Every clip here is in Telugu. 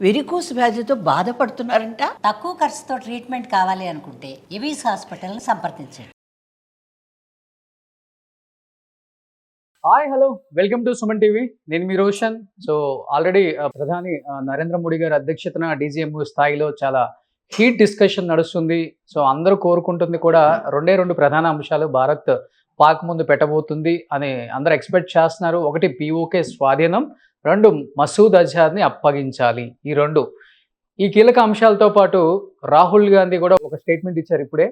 వెరికోస్ వ్యాధితో బాధపడుతున్నారంట. తక్కువ ఖర్చుతో ట్రీట్మెంట్ కావాలి అనుకుంటే ఎవిస్ హాస్పిటల్ని సంప్రదించండి. Hi hello welcome to Suman TV. నేను మీ రోషన్. సో ఆల్రెడీ ప్రధాని నరేంద్ర మోడీ గారి అధ్యక్షతన డీజీఎం స్థాయిలో చాలా హీట్ డిస్కషన్ నడుస్తుంది. సో అందరూ కోరుకుంటుంది కూడా రెండు ప్రధాన అంశాలు భారత్ పాక్ ముందు పెట్టబోతుంది అని అందరూ ఎక్స్పెక్ట్ చేస్తున్నారు. ఒకటి పీఓకే స్వాధీనం, రెండు మసూద్ అజార్ని అప్పగించాలి. ఈ కీలక అంశాలతో పాటు రాహుల్ గాంధీ కూడా ఒక స్టేట్మెంట్ ఇచ్చారు ఇప్పుడే.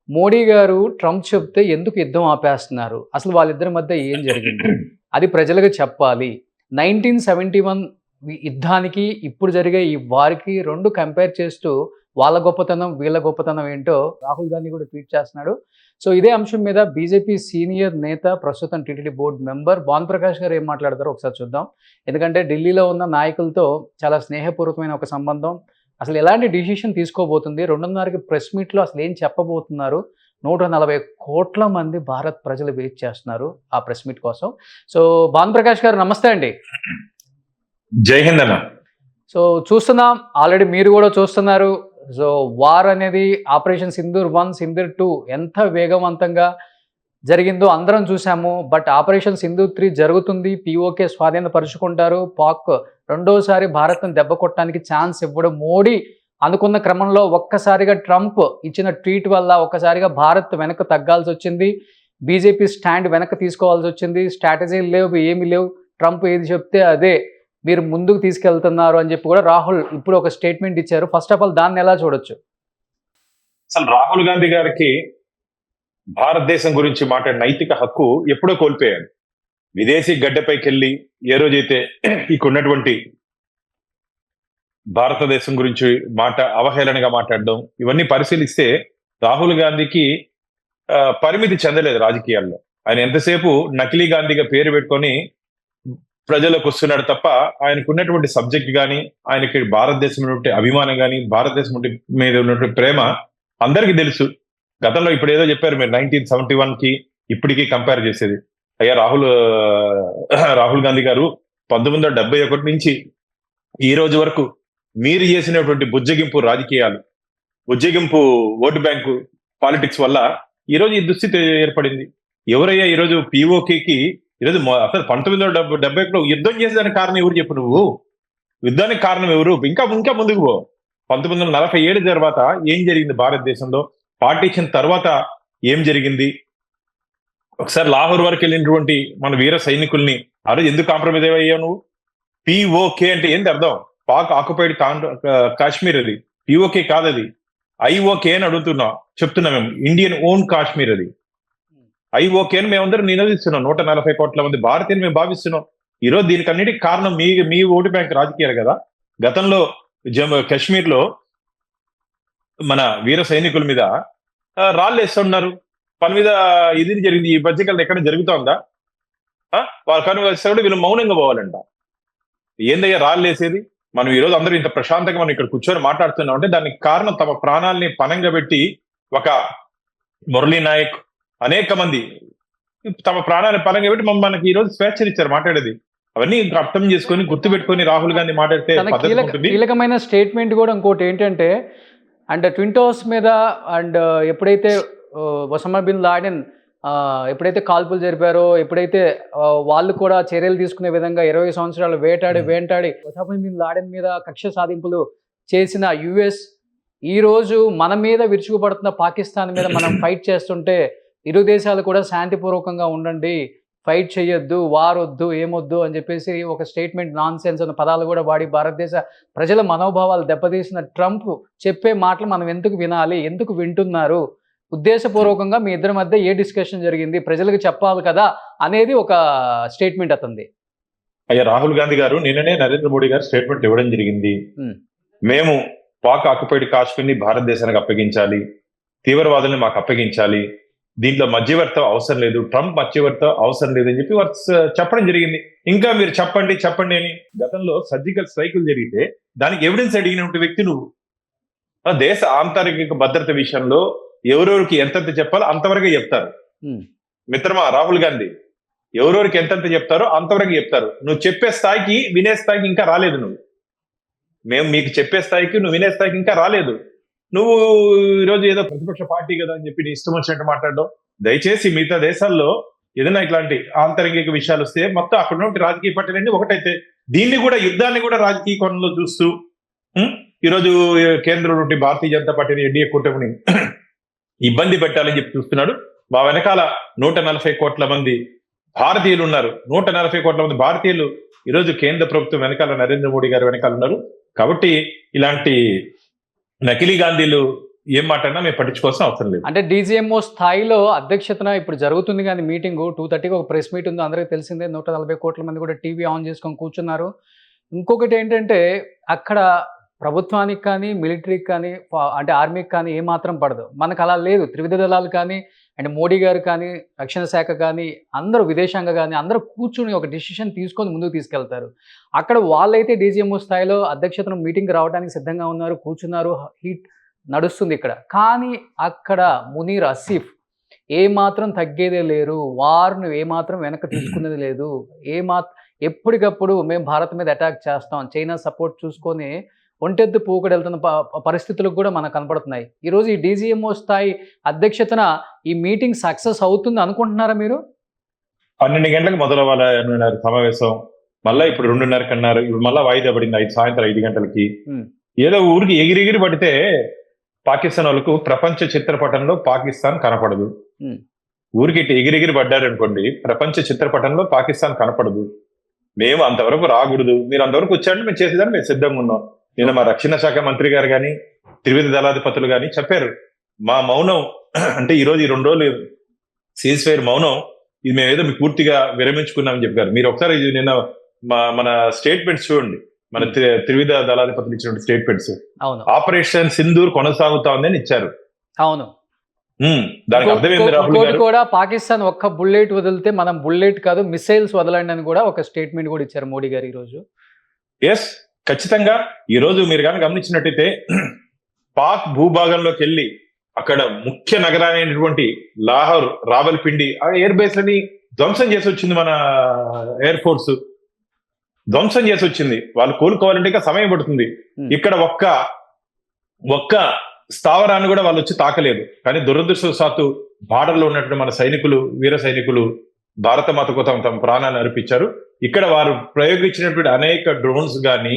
మోడీ గారు ట్రంప్ చెప్తే ఎందుకు యుద్ధం ఆపేస్తున్నారు, అసలు వాళ్ళిద్దరి మధ్య ఏం జరిగింది అది ప్రజలకు చెప్పాలి. 1971 యుద్ధానికి ఇప్పుడు జరిగే ఈ వారికి రెండు కంపేర్ చేస్తూ వాళ్ళ గొప్పతనం వీళ్ళ గొప్పతనం ఏంటో రాహుల్ గాంధీ కూడా ట్వీట్ చేస్తున్నాడు. సో ఇదే అంశం మీద బీజేపీ సీనియర్ నేత, ప్రస్తుతం టీటీడీ బోర్డు మెంబర్ భానుప్రకాష్ గారు ఏం మాట్లాడతారో ఒకసారి చూద్దాం. ఎందుకంటే ఢిల్లీలో ఉన్న నాయకులతో చాలా స్నేహపూర్వకమైన ఒక సంబంధం. అసలు ఎలాంటి డిసిషన్ తీసుకోబోతుంది, 2:30కి ప్రెస్ మీట్లో అసలు ఏం చెప్పబోతున్నారు, 140 కోట్ల మంది భారత్ ప్రజలు వెయిట్ చేస్తున్నారు ఆ ప్రెస్ మీట్ కోసం. సో భానుప్రకాష్ గారు నమస్తే అండి. జై హింద్ అన్న. సో చూస్తున్నాం, ఆల్రెడీ మీరు కూడా చూస్తున్నారు. సో వార్ అనేది ఆపరేషన్ సింధూర్ 1, సింధూర్ 2 ఎంత వేగవంతంగా జరిగిందో అందరం చూసాము. బట్ ఆపరేషన్ సింధూర్ 3 జరుగుతుంది. పీఓకే స్వాధీనపరుచుకుంటారు. పాక్ రెండోసారి భారత్ను దెబ్బ కొట్టడానికి ఛాన్స్ ఇవ్వడం మోడీ అనుకున్న క్రమంలో ఒక్కసారిగా ట్రంప్ ఇచ్చిన ట్వీట్ వల్ల ఒక్కసారిగా భారత్ వెనక్కి తగ్గాల్సి వచ్చింది. బీజేపీ స్టాండ్ వెనక్కి తీసుకోవాల్సి వచ్చింది. స్ట్రాటజీలు లేవు, ఏమీ లేవు. ట్రంప్ ఏది చెప్తే అదే మీరు ముందుకు తీసుకెళ్తున్నారు అని చెప్పి కూడా రాహుల్ ఇప్పుడు ఒక స్టేట్మెంట్ ఇచ్చారు. ఫస్ట్ ఆఫ్ ఆల్ దాన్ని ఎలా చూడొచ్చు? అసలు రాహుల్ గాంధీ గారికి భారతదేశం గురించి మాట్లాడే నైతిక హక్కు ఎప్పుడో కోల్పోయాడు. విదేశీ గడ్డపైకి వెళ్ళి ఏ రోజైతే ఉన్నటువంటి భారతదేశం గురించి అవహేళనగా మాట్లాడడం ఇవన్నీ పరిశీలిస్తే రాహుల్ గాంధీకి పరిమితి చెందలేదు రాజకీయాల్లో. ఆయన ఎంతసేపు నకిలీ గాంధీగా పేరు పెట్టుకొని ప్రజలకు వస్తున్నాడు తప్ప ఆయనకు ఉన్నటువంటి సబ్జెక్ట్ కానీ, ఆయనకి భారతదేశం ఉన్నటువంటి అభిమానం కానీ, భారతదేశం మీద ఉన్నటువంటి ప్రేమ అందరికీ తెలుసు. గతంలో ఇప్పుడు ఏదో చెప్పారు మీరు 1971కి ఇప్పటికీ కంపేర్ చేసేది. అయ్యా రాహుల్ గాంధీ గారు 1971 నుంచి ఈ రోజు వరకు మీరు చేసినటువంటి బుజ్జగింపు రాజకీయాలు, బుజ్జగింపు ఓటు బ్యాంకు పాలిటిక్స్ వల్ల ఈరోజు ఈ దుస్థితి ఏర్పడింది. ఎవరయ్యా ఈరోజు పీఓకేకి ఈరోజు అసలు 1971లో యుద్ధం చేసేదానికి కారణం ఎవరు చెప్పు? నువ్వు యుద్ధానికి కారణం ఎవరు? ఇంకా ముందుకు పో. 1947 తర్వాత ఏం జరిగింది భారతదేశంలో? పార్టీషన్ తర్వాత ఏం జరిగింది? ఒకసారి లాహోర్ వరకు వెళ్ళినటువంటి మన వీర సైనికుల్ని ఆ రోజు ఎందుకు కాంప్రమైజ్ అయ్యావు నువ్వు? పీఓకే అంటే ఏంటి అర్థం? పాక్ ఆక్యుపైడ్ కాశ్మీర్ అది, పీఓకే కాదు అది. ఐఓకే అని చెప్తున్నా మేము, ఇండియన్ ఓన్ కాశ్మీర్ అది. ఐఓకే అని మేమందరం నినదిస్తున్నాం. 140 కోట్ల మంది భారతీయులు మేము భావిస్తున్నాం. ఈరోజు దీనికి అన్నిటికీ కారణం మీ ఓటు బ్యాంక్ రాజకీయాలు కదా. గతంలో కాశ్మీర్లో మన వీర సైనికుల మీద రాళ్ళు వేస్తున్నారు. పని మీద ఇది జరిగింది. ఈ మధ్యకాలం ఎక్కడ జరుగుతుందా? వాళ్ళ పని వేస్తే వీళ్ళు మౌనంగా పోవాలంట. ఏందయ్యా రాళ్ళు వేసేది? మనం ఈరోజు అందరూ ఇంత ప్రశాంతంగా మనం ఇక్కడ కూర్చొని మాట్లాడుతున్నాం అంటే దానికి కారణం తమ ప్రాణాలని పణంగా పెట్టి ఒక మురళీ నాయక్ అనేక మంది తమ ప్రాణాన్ని పరంగా పెట్టి మనకి ఈ రోజు స్వేచ్ఛనిచ్చారు మాట్లాడేది. అవన్నీ అర్థం చేసుకొని గుర్తుపెట్టుకొని రాహుల్ గాంధీ మాట్లాడితే కీలకమైన స్టేట్మెంట్ కూడా ఇంకోటి ఏంటంటే, అండ్ ట్విన్ టవర్స్ మీద అండ్ ఎప్పుడైతే ఒసామా బిన్ లాడెన్ ఎప్పుడైతే కాల్పులు జరిపారో, ఎప్పుడైతే వాళ్ళు కూడా చర్యలు తీసుకునే విధంగా 20 సంవత్సరాలు వేటాడి ఒసామా బిన్ లాడెన్ మీద కక్ష సాధింపులు చేసిన యుఎస్ ఈ రోజు మన మీద విరుచుకుపడుతున్న పాకిస్తాన్ మీద మనం ఫైట్ చేస్తుంటే ఇరు దేశాలు కూడా శాంతిపూర్వకంగా ఉండండి, ఫైట్ చేయొద్దు, వార్ వద్దు, ఏమొద్దు అని చెప్పేసి ఒక స్టేట్మెంట్ నాన్ సెన్స్ అన్న పదాలు కూడా వాడి భారతదేశ ప్రజల మనోభావాలు దెబ్బతీసిన ట్రంప్ చెప్పే మాటలు మనం ఎందుకు వినాలి, ఎందుకు వింటున్నారు, ఉద్దేశపూర్వకంగా మీ ఇద్దరి మధ్య ఏ డిస్కషన్ జరిగింది, ప్రజలకు చెప్పాలి కదా అనేది ఒక స్టేట్మెంట్ అతనిది. అయ్యా రాహుల్ గాంధీ గారు నిన్ననే నరేంద్ర మోడీ గారు స్టేట్మెంట్ ఇవ్వడం జరిగింది. మేము పాక్ ఆక్యుపైడ్ కాశ్మీర్ని భారతదేశానికి అప్పగించాలి, తీవ్రవాదుల్ని మాకు అప్పగించాలి, దీంట్లో మధ్యవర్తం అవసరం లేదు, ట్రంప్ మధ్యవర్తం అవసరం లేదు అని చెప్పి వారు చెప్పడం జరిగింది. ఇంకా మీరు చెప్పండి అని. గతంలో సర్జికల్ స్ట్రైకులు జరిగితే దానికి ఎవిడెన్స్ అడిగినటువంటి వ్యక్తి నువ్వు. దేశ ఆంతరిక భద్రత విషయంలో ఎవరెవరికి ఎంతెంత చెప్పాలో అంతవరకే చెప్తారు మిత్రమా రాహుల్ గాంధీ. ఎవరెవరికి ఎంతెంత చెప్తారో అంతవరకు చెప్తారు. నువ్వు చెప్పే స్థాయికి, వినే స్థాయికి ఇంకా రాలేదు నువ్వు. మేము మీకు చెప్పే స్థాయికి నువ్వు వినే స్థాయికి ఇంకా రాలేదు. నువ్వు ఈరోజు ఏదో ప్రతిపక్ష పార్టీ కదా అని చెప్పి నీ ఇష్టం వచ్చినట్టు మాట్లాడడం. దయచేసి మిగతా దేశాల్లో ఏదైనా ఇట్లాంటి ఆంతరంగిక విషయాలు వస్తే మొత్తం అక్కడ ఉన్న రాజకీయ పార్టీలన్నీ ఒకటైతే దీన్ని కూడా యుద్ధాన్ని కూడా రాజకీయ కోణంలో చూస్తూ ఈరోజు కేంద్రం నుండి భారతీయ జనతా పార్టీని ఎన్డీఏ కూటమిని ఇబ్బంది పెట్టాలని చెప్పి చూస్తున్నాడు. మా వెనకాల 140 కోట్ల మంది భారతీయులు ఉన్నారు. 140 కోట్ల మంది భారతీయులు ఈరోజు కేంద్ర ప్రభుత్వం వెనకాల, నరేంద్ర మోడీ గారు వెనకాల ఉన్నారు. కాబట్టి ఇలాంటి నకిలీ గాంధీలు ఏం మాట్లాడినా మేము పట్టించుకోవాల్సిన అవసరం లేదు. అంటే డీజీఎంఓ స్థాయిలో అధ్యక్షతన ఇప్పుడు జరుగుతుంది కానీ మీటింగ్ 2:30కి ఒక ప్రెస్ మీట్ ఉంది, అందరికీ తెలిసిందే. 140 కోట్ల మంది కూడా టీవీ ఆన్ చేసుకొని కూర్చున్నారు. ఇంకొకటి ఏంటంటే అక్కడ ప్రభుత్వానికి కానీ మిలిటరీకి కానీ అంటే ఆర్మీకి కానీ ఏమాత్రం పడదు. మనకు అలా లేదు. త్రివిధ దళాలు కానీ అండ్ మోడీ గారు కానీ రక్షణ శాఖ కానీ అందరూ విదేశాంగ కానీ అందరూ కూర్చుని ఒక డిసిషన్ తీసుకొని ముందుకు తీసుకెళ్తారు. అక్కడ వాళ్ళైతే డీజీఎంఓ స్థాయిలో అధ్యక్షతను మీటింగ్ రావడానికి సిద్ధంగా ఉన్నారు, కూర్చున్నారు, హీట్ నడుస్తుంది ఇక్కడ. కానీ అక్కడ మునీర్ ఆసిఫ్ ఏమాత్రం తగ్గేదే లేరు, వారిని ఏమాత్రం వెనక్కి తీసుకునేది లేదు. ఎప్పటికప్పుడు మేము భారత్ మీద అటాక్ చేస్తాం, చైనా సపోర్ట్ చూసుకొని ఒంటెద్దు పూకడు వెళ్తున్న పరిస్థితులకు కూడా మనకు కనపడుతున్నాయి. ఈరోజు ఈ డీజీఎంఓ స్థాయి అధ్యక్షతన ఈ మీటింగ్ సక్సెస్ అవుతుంది అనుకుంటున్నారా మీరు? 12 గంటలకు మొదలవ్వాలన్నారు సమావేశం, మళ్ళీ ఇప్పుడు 2:30కి అన్నారు. ఇప్పుడు మళ్ళీ వాయిదా పడింది సాయంత్రం 5 గంటలకి. ఏదో ఊరికి ఎగిరిగిరి పడితే పాకిస్తాన్ వాళ్ళకు ప్రపంచ చిత్రపటంలో పాకిస్తాన్ కనపడదు. ఊరికి ఎగిరిగిరి పడ్డారు అనుకోండి, ప్రపంచ చిత్రపటంలో పాకిస్తాన్ కనపడదు. మేము అంతవరకు రాకూడదు, మీరు అంతవరకు వచ్చారంటే మేము చేసేదాన్ని మేము సిద్ధంగా ఉన్నాం. నిన్న మా రక్షణ శాఖ మంత్రి గారు కానీ త్రివిధ దళాధిపతులు కానీ చెప్పారు, మా మౌనం అంటే ఈరోజు ఈ 2 రోజులు సీజ్ ఫైర్ మౌనం ఇది మేము ఏదో మీకు పూర్తిగా విరమించుకున్నామని చెప్పారు. మీరు ఒకసారి నిన్న మన స్టేట్మెంట్స్ చూడండి, మన త్రివిధ దళాధిపతులు ఇచ్చిన స్టేట్మెంట్స్. ఆపరేషన్ సింధూర్ కొనసాగుతా ఉందని ఇచ్చారు. అవును, దానికి అర్థమైంది రాహుల్ గారు కూడా పాకిస్తాన్ ఒక్క బుల్లెట్ వదిలితే మనం బుల్లెట్ కాదు మిసైల్స్ వదలండి అని కూడా ఒక స్టేట్మెంట్ కూడా ఇచ్చారు మోడీ గారు ఈ రోజు. ఎస్, ఖచ్చితంగా. ఈ రోజు మీరు కానీ గమనించినట్టయితే పాక్ భూభాగంలోకి వెళ్ళి అక్కడ ముఖ్య నగరాలైనటువంటి లాహోర్, రావల్పిండి ఆ ఎయిర్ బేస్ లని ధ్వంసం చేసి వచ్చింది మన ఎయిర్ ఫోర్స్, ధ్వంసం చేసి వచ్చింది. వాళ్ళు కోలుకోవాలంటే ఇంకా సమయం పడుతుంది. ఇక్కడ ఒక్క స్థావరాన్ని కూడా వాళ్ళు వచ్చి తాకలేదు. కానీ దురదృష్టవశాత్తు బార్డర్లో ఉన్నటువంటి మన సైనికులు, వీర సైనికులు భారత మాత కోసం తమ ప్రాణాన్ని అర్పించారు. ఇక్కడ వారు ప్రయోగించినటువంటి అనేక డ్రోన్స్ కానీ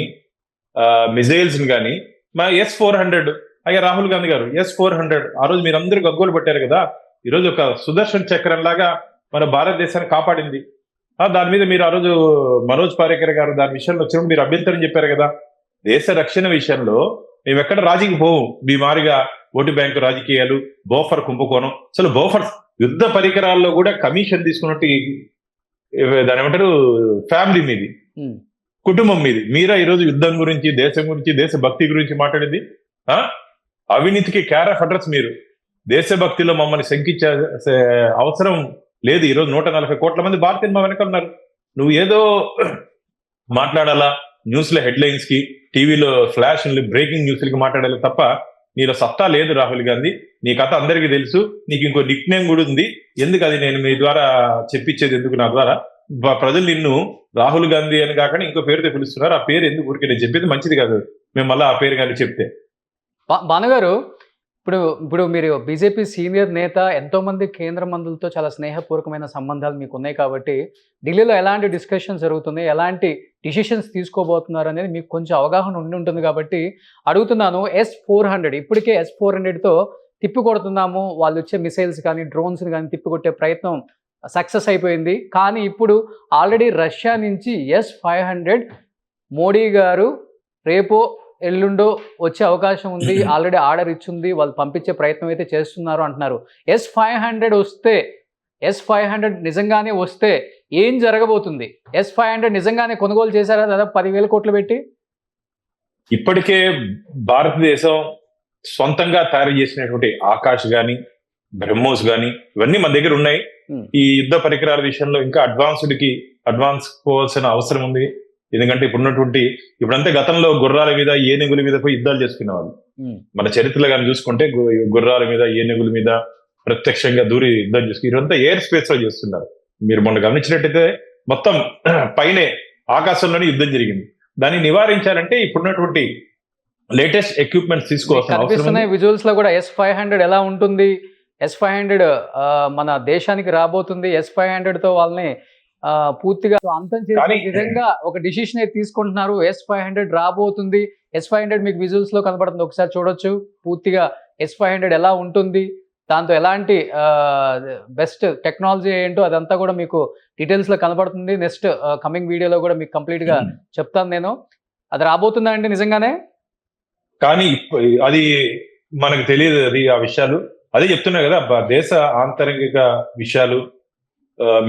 మిజైల్స్ కానీ మా S-400 అయ్యా రాహుల్ గాంధీ గారు S-400 ఆ రోజు మీరందరూ గగ్గోలు పట్టారు కదా. ఈరోజు ఒక సుదర్శన్ చక్రం లాగా మన భారతదేశాన్ని కాపాడింది. దాని మీద మీరు ఆ రోజు మనోజ్ పారేకర్ గారు దాని విషయంలో వచ్చినప్పుడు మీరు అభ్యంతరం చెప్పారు కదా. దేశ రక్షణ విషయంలో మేము ఎక్కడ రాజీకి పోవు. బీమారిగా ఓటు బ్యాంకు రాజకీయాలు, బోఫర్ కుంభకోణం, అసలు బోఫర్ యుద్ధ పరికరాల్లో కూడా కమిషన్ తీసుకున్నట్టు దాని ఏమంటారు ఫ్యామిలీ మీది, కుటుంబం మీది. మీరా ఈరోజు యుద్ధం గురించి, దేశం గురించి, దేశభక్తి గురించి మాట్లాడేది. అవినీతికి కేర్ ఆఫ్ అడ్రస్ మీరు. దేశభక్తిలో మమ్మల్ని శంకించే అవసరం లేదు. ఈరోజు 140 కోట్ల మంది భారతీయులు మా వెనక ఉన్నారు. నువ్వు ఏదో మాట్లాడాలా న్యూస్లో హెడ్లైన్స్ కి, టీవీలో ఫ్లాష్ బ్రేకింగ్ న్యూస్లకి మాట్లాడాలి తప్ప నీలో సత్తా లేదు రాహుల్ గాంధీ. నీ కథ అందరికీ తెలుసు. నీకు ఇంకో నిక్ నేమ్ కూడా ఉంది. ఎందుకు అది నేను మీ ద్వారా చెప్పించేది ఎందుకు? నా ద్వారా ప్రజలు నిన్ను రాహుల్ గాంధీ అని కాకుండా ఇంకో పేరుతో పిలుస్తున్నారు. ఆ పేరు ఎందుకు ఊరికే నేను చెప్పేది మంచిది కాదు. మేము మళ్ళీ ఆ పేరు కానీ చెప్తే. భానుగారు, ఇప్పుడు మీరు బీజేపీ సీనియర్ నేత, ఎంతోమంది కేంద్ర మంత్రులతో చాలా స్నేహపూర్వకమైన సంబంధాలు మీకు ఉన్నాయి కాబట్టి ఢిల్లీలో ఎలాంటి డిస్కషన్స్ జరుగుతున్నాయి, ఎలాంటి డిసిషన్స్ తీసుకోబోతున్నారు అనేది మీకు కొంచెం అవగాహన ఉండి ఉంటుంది కాబట్టి అడుగుతున్నాను. S-400 ఇప్పటికే S-400తో తిప్పికొడుతున్నాము, వాళ్ళు వచ్చే మిసైల్స్ కానీ డ్రోన్స్ కానీ తిప్పికొట్టే ప్రయత్నం సక్సెస్ అయిపోయింది. కానీ ఇప్పుడు ఆల్రెడీ రష్యా నుంచి S-500 మోడీ గారు రేపో ఎల్లుండో వచ్చే అవకాశం ఉంది, ఆల్రెడీ ఆర్డర్ ఇచ్చింది, వాళ్ళు పంపించే ప్రయత్నం అయితే చేస్తున్నారు అంటున్నారు. S-500 నిజంగానే వస్తే ఏం జరగబోతుంది? S-500 నిజంగానే కొనుగోలు చేశారా దాదాపు 10,000 కోట్లు పెట్టి? ఇప్పటికే భారతదేశం సొంతంగా తయారు చేసినటువంటి ఆకాష్ గాని, బ్రహ్మోస్ గాని ఇవన్నీ మన దగ్గర ఉన్నాయి. ఈ యుద్ధ పరికరాల విషయంలో ఇంకా అడ్వాన్స్ పోవాల్సిన అవసరం ఉంది. ఎందుకంటే ఇప్పుడంటే గతంలో గుర్రాల మీద, ఏనుగుల మీద పోయి యుద్ధాలు చేసుకునే వాళ్ళు. మన చరిత్రలో కానీ చూసుకుంటే గుర్రాల మీద, ఏనుగుల మీద ప్రత్యక్షంగా దూరి యుద్ధం చేసుకుని ఇదంతా ఎయిర్ స్పేస్ లో చేస్తున్నారు. మీరు మొన్న గమనించినట్టయితే మొత్తం పైనే ఆకాశంలోనే యుద్ధం జరిగింది. దాన్ని నివారించాలంటే ఇప్పుడున్నటువంటి లేటెస్ట్ ఎక్విప్మెంట్స్ తీసుకోవాల్సిన అవసరం ఉంది. కనిపిస్తున్నాయి విజువల్స్ లో కూడా S-500 ఎలా ఉంటుంది, S-500 మన దేశానికి రాబోతుంది, S-500 తో వాళ్ళని పూర్తిగా అంతం చేసే కానీ- విధంగా ఒక డిసిషన్ అయితే తీసుకుంటున్నారు. S-500 రాబోతుంది. S-500 మీకు విజువల్స్ లో కనబడుతుంది, ఒకసారి చూడొచ్చు. పూర్తిగా S-500 ఎలా ఉంటుంది, దాంతో ఎలాంటి బెస్ట్ టెక్నాలజీ ఏంటో అదంతా కూడా మీకు డీటెయిల్స్ లో కనబడుతుంది. నెక్స్ట్ కమింగ్ వీడియోలో కూడా మీకు కంప్లీట్ గా చెప్తాను నేను. అది రాబోతుందా అండి నిజంగానే? కానీ అది మనకు తెలియదు, అది ఆ విషయాలు అదే చెప్తున్నా కదా, దేశ ఆంతరంగిక విషయాలు,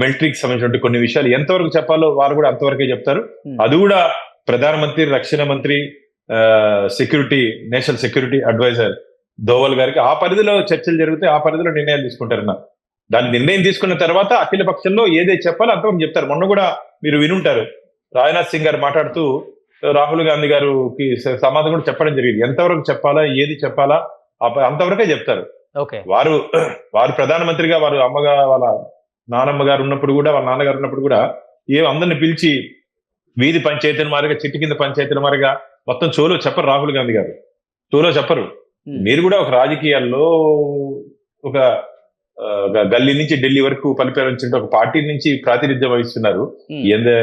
మిలిటరీకి సంబంధించిన కొన్ని విషయాలు ఎంతవరకు చెప్పాలో వారు కూడా అంతవరకే చెప్తారు. అది కూడా ప్రధానమంత్రి, రక్షణ మంత్రి, security, national security adviser Doval గారికి ఆ పరిధిలో చర్చలు జరిగితే ఆ పరిధిలో నిర్ణయాలు తీసుకుంటారన్న. దాని నిర్ణయం తీసుకున్న తర్వాత అఖిల పక్షంలో ఏదైతే చెప్పాలో అంతవరకు చెప్తారు. మొన్న కూడా మీరు వినుంటారు, రాజ్నాథ్ సింగ్ గారు మాట్లాడుతూ రాహుల్ గాంధీ గారికి సమాధానం కూడా చెప్పడం జరిగింది. ఎంతవరకు చెప్పాలా, ఏది చెప్పాలా అంతవరకే చెప్తారు. ఓకే, వారు ప్రధానమంత్రిగా వారు అమ్మగా వాళ్ళ నానమ్మ గారు ఉన్నప్పుడు కూడా, వాళ్ళ నాన్నగారు ఉన్నప్పుడు కూడా అందరిని పిలిచి వీధి పంచాయతీల మారిగా, చెట్టు కింద పంచాయతీల మారిగా మొత్తం చోలో చెప్పరు. రాహుల్ గాంధీ గారు చోలో చెప్పరు. మీరు కూడా ఒక రాజకీయాల్లో ఒక గల్లీ నుంచి ఢిల్లీ వరకు పరిపాలించే ఒక పార్టీ నుంచి ప్రాతినిధ్యం వహిస్తున్నారు.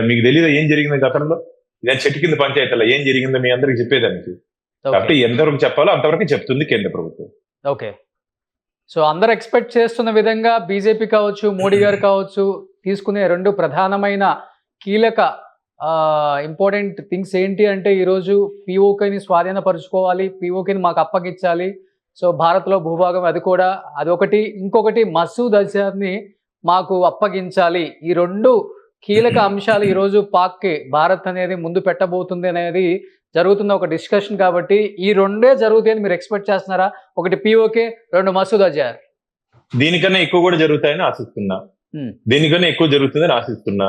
మీకు తెలియదు ఏం జరిగింది గతంలో? ఇదే చెట్టు కింద పంచాయతీలో ఏం జరిగిందో మీ అందరికి చెప్పేదానికి. కాబట్టి ఎంతవరకు చెప్పాలో అంతవరకు చెప్తుంది కేంద్ర ప్రభుత్వం. ఓకే, సో అందరు ఎక్స్పెక్ట్ చేస్తున్న విధంగా బీజేపీ కావచ్చు, మోడీ గారు కావచ్చు, తీసుకునే రెండు ప్రధానమైన కీలక ఇంపార్టెంట్ థింగ్స్ ఏంటి అంటే, ఈరోజు పిఓకేని స్వాధీనపరుచుకోవాలి, పిఓకేని మాకు అప్పగించాలి. సో భారత్లో భూభాగం అది కూడా అదొకటి, ఇంకొకటి మసూద్ అజర్ని మాకు అప్పగించాలి. ఈ రెండు కీలక అంశాలు ఈరోజు పాక్కి భారత్ అనేది ముందు పెట్టబోతుంది అనేది జరుగుతున్న ఒక డిస్కషన్. కాబట్టి ఈ రెండే జరుగుతాయని మీరు ఎక్స్పెక్ట్ చేస్తున్నారా? ఒకటి పిఓకే, రెండు మసూద్ అజర్. దీనికన్నా ఎక్కువ కూడా జరుగుతాయని ఆశిస్తున్నా. దీనికన్నా ఎక్కువ జరుగుతుందని ఆశిస్తున్నా.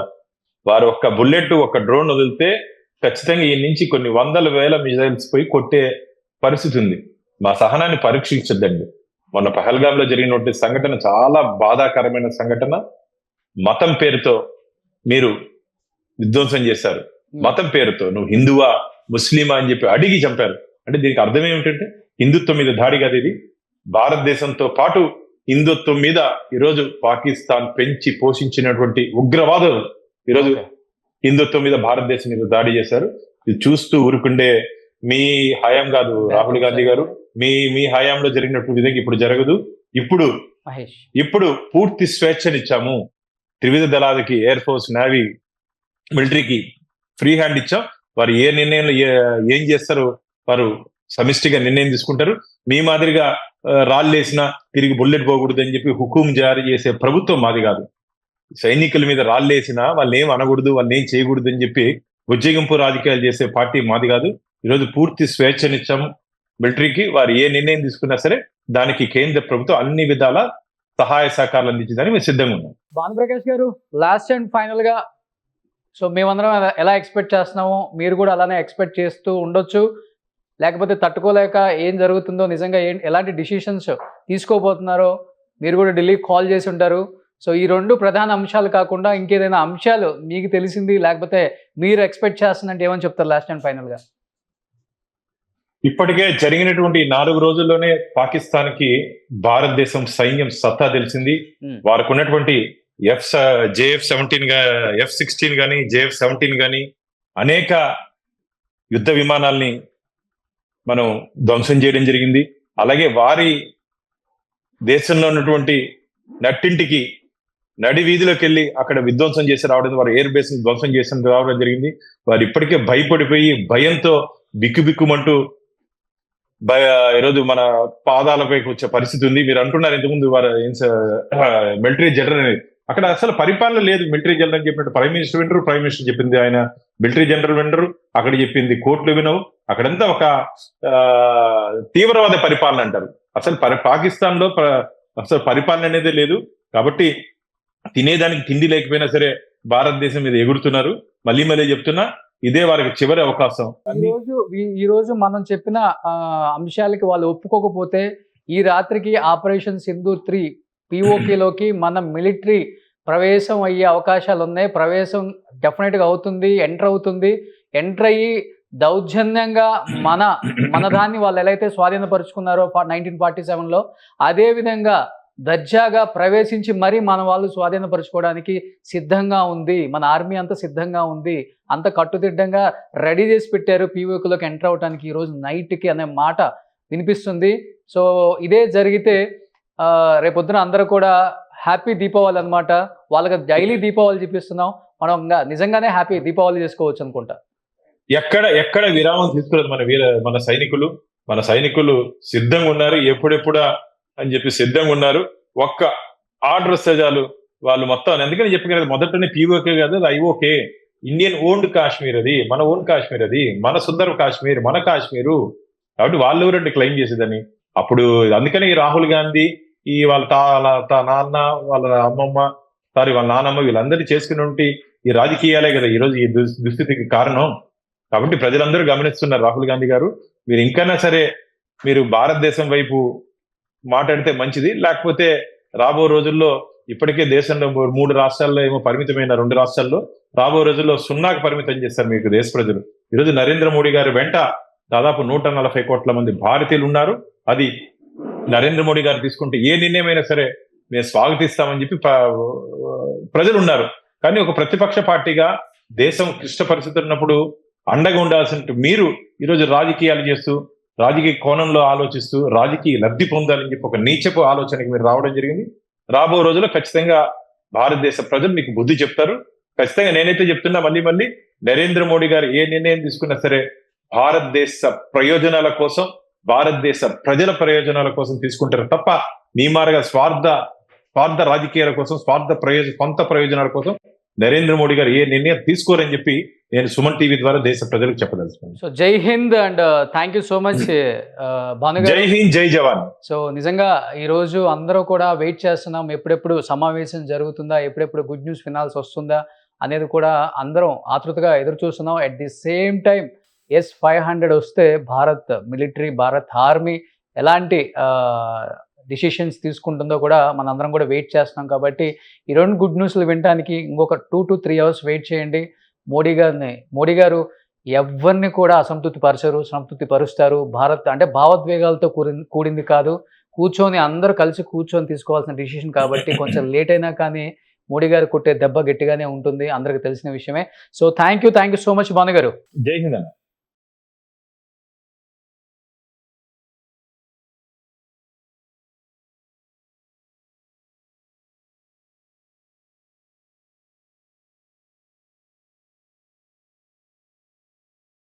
వారు ఒక్క బుల్లెట్, ఒక్క డ్రోన్ వదిలితే ఖచ్చితంగా ఈ నుంచి కొన్ని వందల వేల మిజైల్స్ పోయి కొట్టే పరిస్థితి ఉంది. మా సహనాన్ని పరీక్షించద్దండి. మొన్న పహల్గామ్ లో జరిగినటువంటి సంఘటన చాలా బాధాకరమైన సంఘటన. మతం పేరుతో మీరు విధ్వంసం చేశారు. మతం పేరుతో నువ్వు హిందువా, ముస్లిమా అని చెప్పి అడిగి చంపారు. అంటే దీనికి అర్థం ఏమిటంటే హిందుత్వం మీద దాడి కాదు ఇది. భారతదేశంతో పాటు హిందుత్వం మీద ఈరోజు పాకిస్తాన్ పెంచి పోషించినటువంటి ఉగ్రవాదులు ఈరోజు హిందుత్వం మీద, భారతదేశం మీద దాడి చేశారు. ఇది చూస్తూ ఊరుకుండే మీ హయాం కాదు రాహుల్ గాంధీ గారు. మీ హయాంలో జరిగినట్టు విధంగా ఇప్పుడు జరగదు. ఇప్పుడు పూర్తి స్వేచ్ఛనిచ్చాము. త్రివిధ దళాలకి, ఎయిర్ ఫోర్స్, నేవీ, మిలిటరీకి ఫ్రీ హ్యాండ్ ఇచ్చాం. వారు ఏ నిర్ణయంలో ఏం చేస్తారో వారు సమిష్టిగా నిర్ణయం తీసుకుంటారు. మీ మాదిరిగా రాళ్ళేసినా తిరిగి బుల్లెట్ పోకూడదు అని చెప్పి హుకుం జారీ చేసే ప్రభుత్వం మాది కాదు. సైనికుల మీద రాళ్ళేసినా వాళ్ళు ఏం అనకూడదు, వాళ్ళు ఏం చేయకూడదు అని చెప్పి ఉజ్జగింపు రాజకీయాలు చేసే పార్టీ మాది కాదు. ఈరోజు పూర్తి స్వేచ్ఛనిచ్చాము మిలిటరీకి. వారు ఏ నిర్ణయం తీసుకున్నా సరే దానికి కేంద్ర ప్రభుత్వం అన్ని విధాల సహాయ సహకారాలు అందించడానికి మేము సిద్ధంగా ఉన్నాం. భానుప్రకాష్ గారు, లాస్ట్ అండ్ ఫైనల్ గా, సో మేమందరం ఎలా ఎక్స్పెక్ట్ చేస్తున్నామో మీరు కూడా అలానే ఎక్స్పెక్ట్ చేస్తూ ఉండొచ్చు. లేకపోతే తట్టుకోలేక ఏం జరుగుతుందో, నిజంగా ఎలాంటి డిసిషన్స్ తీసుకోబోతున్నారో మీరు కూడా ఢిల్లీకి కాల్ చేసి ఉంటారు. సో ఈ రెండు ప్రధాన అంశాలు కాకుండా ఇంకేదైనా అంశాలు మీకు తెలిసింది లేకపోతే మీరు ఎక్స్పెక్ట్ చేస్తున్నట్టు ఏమని చెప్తారు లాస్ట్ అండ్ ఫైనల్ గా? ఇప్పటికే జరిగినటువంటి 4 రోజుల్లోనే పాకిస్తాన్ కి భారతదేశం సైన్యం సత్తా తెలిసింది. వారికి ఉన్నటువంటి JF-17 F-16 కానీ, JF-17 కానీ అనేక యుద్ధ విమానాల్ని మనం ధ్వంసం చేయడం జరిగింది. అలాగే వారి దేశంలో ఉన్నటువంటి నట్టింటికి నడి వీధిలోకి వెళ్ళి అక్కడ విధ్వంసం చేసి రావడం, వారు ఎయిర్ బేస్ ని ధ్వంసం చేసి రావడం జరిగింది. వారు ఇప్పటికే భయపడిపోయి భయంతో బిక్కుబిక్కుమంటూ ఈరోజు మన పాదాలపై వచ్చే పరిస్థితి ఉంది. మీరు అంటున్నారు ఇంతకుముందు వారు మిలిటరీ జనరల్ అనేది, అక్కడ అసలు పరిపాలన లేదు. మిలిటరీ జనరల్ అని చెప్పినట్టు ప్రైమ్ మినిస్టర్ వినరు, ప్రైమ్ మినిస్టర్ చెప్పింది ఆయన మిలిటరీ జనరల్ వినరు, అక్కడ చెప్పింది కోర్టులు వినవు. అక్కడంతా ఒక తీవ్రవాద పరిపాలన అంటారు. అసలు పాకిస్తాన్ లో అసలు పరిపాలన అనేది లేదు. కాబట్టి తినేదానికి తిండి లేకపోయినా సరే భారతదేశం మీద ఎగురుతున్నారు. మళ్ళీ చెప్తున్నా, ఇదే వారికి చివరి అవకాశం. ఈ రోజు మనం చెప్పిన అంశాలకి వాళ్ళు ఒప్పుకోకపోతే ఈ రాత్రికి ఆపరేషన్ సింధూర్ 3 పిఓకేలోకి మన మిలిటరీ ప్రవేశం అయ్యే అవకాశాలు ఉన్నాయి. ప్రవేశం డెఫినెట్గా అవుతుంది, ఎంటర్ అవుతుంది. ఎంటర్ అయ్యి దౌర్జన్యంగా మన దాన్ని వాళ్ళు ఎలా అయితే స్వాధీనపరుచుకున్నారో 1947లో అదే విధంగా దర్జాగా ప్రవేశించి మరీ మన వాళ్ళు స్వాధీనపరచుకోవడానికి సిద్ధంగా ఉంది. మన ఆర్మీ అంతా సిద్ధంగా ఉంది, అంత కట్టుదిడ్డంగా రెడీ చేసి పెట్టారు పీఓకేలోకి ఎంటర్ అవడానికి ఈరోజు నైట్కి అనే మాట వినిపిస్తుంది. సో ఇదే జరిగితే రేపొద్దున అందరూ కూడా హ్యాపీ దీపావళి అనమాట. వాళ్ళకి డైలీ దీపావళి చూపిస్తున్నాం, మనం నిజంగానే హ్యాపీ దీపావళి చేసుకోవచ్చు అనుకుంటా. ఎక్కడ విరామం తీసుకోలేదు మన సైనికులు సిద్ధంగా ఉన్నారు, ఎప్పుడెప్పుడా అని చెప్పి సిద్ధంగా ఉన్నారు. ఒక్క ఆర్డర్ వస్తే చాలు వాళ్ళు మొత్తం, ఎందుకని చెప్పి కదా మొదటనే పీఓకే కాదు, అది ఐఓకే, ఇండియన్ ఓన్డ్ కాశ్మీర్, అది మన ఓన్ కాశ్మీర్, అది మన సుందర కాశ్మీర్, మన కాశ్మీరు. కాబట్టి వాళ్ళు ఎవరంటే క్లెయిమ్ చేసేదని. అప్పుడు అందుకని ఈ రాహుల్ గాంధీ వాళ్ళ నాన్న, వాళ్ళ అమ్మమ్మ, వాళ్ళ నానమ్మ వీళ్ళందరినీ చేసుకుని ఈ రాజకీయాలే కదా ఈరోజు ఈ దుస్థితికి కారణం. కాబట్టి ప్రజలందరూ గమనిస్తున్నారు. రాహుల్ గాంధీ గారు, మీరు ఇంకైనా సరే మీరు భారతదేశం వైపు మాట్లాడితే మంచిది, లేకపోతే రాబో రోజుల్లో ఇప్పటికే దేశంలో 3 రాష్ట్రాల్లో ఏమో పరిమితమైన 2 రాష్ట్రాల్లో రాబో రోజుల్లో 0కి పరిమితం చేస్తారు మీకు దేశ ప్రజలు. ఈరోజు నరేంద్ర మోడీ గారి వెంట దాదాపు 140 కోట్ల మంది భారతీయులు ఉన్నారు. అది నరేంద్ర మోడీ గారు తీసుకుంటే ఏ నిర్ణయమైనా సరే మేము స్వాగతిస్తామని చెప్పి ప్రజలు ఉన్నారు. కానీ ఒక ప్రతిపక్ష పార్టీగా దేశం క్లిష్ట పరిస్థితులు ఉన్నప్పుడు అండగా ఉండాల్సిన మీరు ఈరోజు రాజకీయాలు చేస్తూ, రాజకీయ కోణంలో ఆలోచిస్తూ, రాజకీయ లబ్ధి పొందాలని చెప్పి ఒక నీచపు ఆలోచనకి మీరు రావడం జరిగింది. రాబో రోజుల్లో ఖచ్చితంగా భారతదేశ ప్రజలు మీకు బుద్ధి చెప్తారు. ఖచ్చితంగా నేనైతే చెప్తున్నా మళ్ళీ నరేంద్ర మోడీ గారు ఏ నిర్ణయం తీసుకున్నా సరే భారతదేశ ప్రయోజనాల కోసం, భారతదేశ ప్రజల ప్రయోజనాల కోసం తీసుకుంటారు తప్ప మీ మారగా స్వార్థ రాజకీయాల కోసం, సొంత ప్రయోజనాల కోసం నరేంద్ర మోడీ గారు ఏ నిర్ణయం తీసుకోరని చెప్పి నేను సుమన్ టీవీ ద్వారా దేశ ప్రజలకు చెప్పదలుచుకున్నాను. So Jai Hind and thank you so much భానుగారు. జై హింద్, జై జవాన్. సో నిజంగా ఈరోజు అందరూ కూడా వెయిట్ చేస్తున్నాం, ఎప్పుడెప్పుడు సమావేశం జరుగుతుందా, ఎప్పుడెప్పుడు గుడ్ న్యూస్ వినాల్సి వస్తుందా అనేది కూడా అందరం ఆతృతగా ఎదురు చూస్తున్నాం. At the same time S-500 వస్తే భారత్ మిలిటరీ, భారత్ ఆర్మీ ఎలాంటి డిసిషన్స్ తీసుకుంటుందో కూడా మనందరం కూడా వెయిట్ చేస్తున్నాం. కాబట్టి ఈ 2 గుడ్ న్యూస్లు వినడానికి ఇంకొక 2 to 3 hours వెయిట్ చేయండి. మోడీ గారు ఎవరిని కూడా సంతృప్తి పరుస్తారు. భారత్ అంటే భావోద్వేగాలతో కూడింది కాదు, అందరూ కలిసి కూర్చొని తీసుకోవాల్సిన డిసిషన్. కాబట్టి కొంచెం లేట్ అయినా కానీ మోడీ గారు కొట్టే దెబ్బ గట్టిగానే ఉంటుంది, అందరికి తెలిసిన విషయమే. So thank you so much Bhanu గారు. జై హింద్.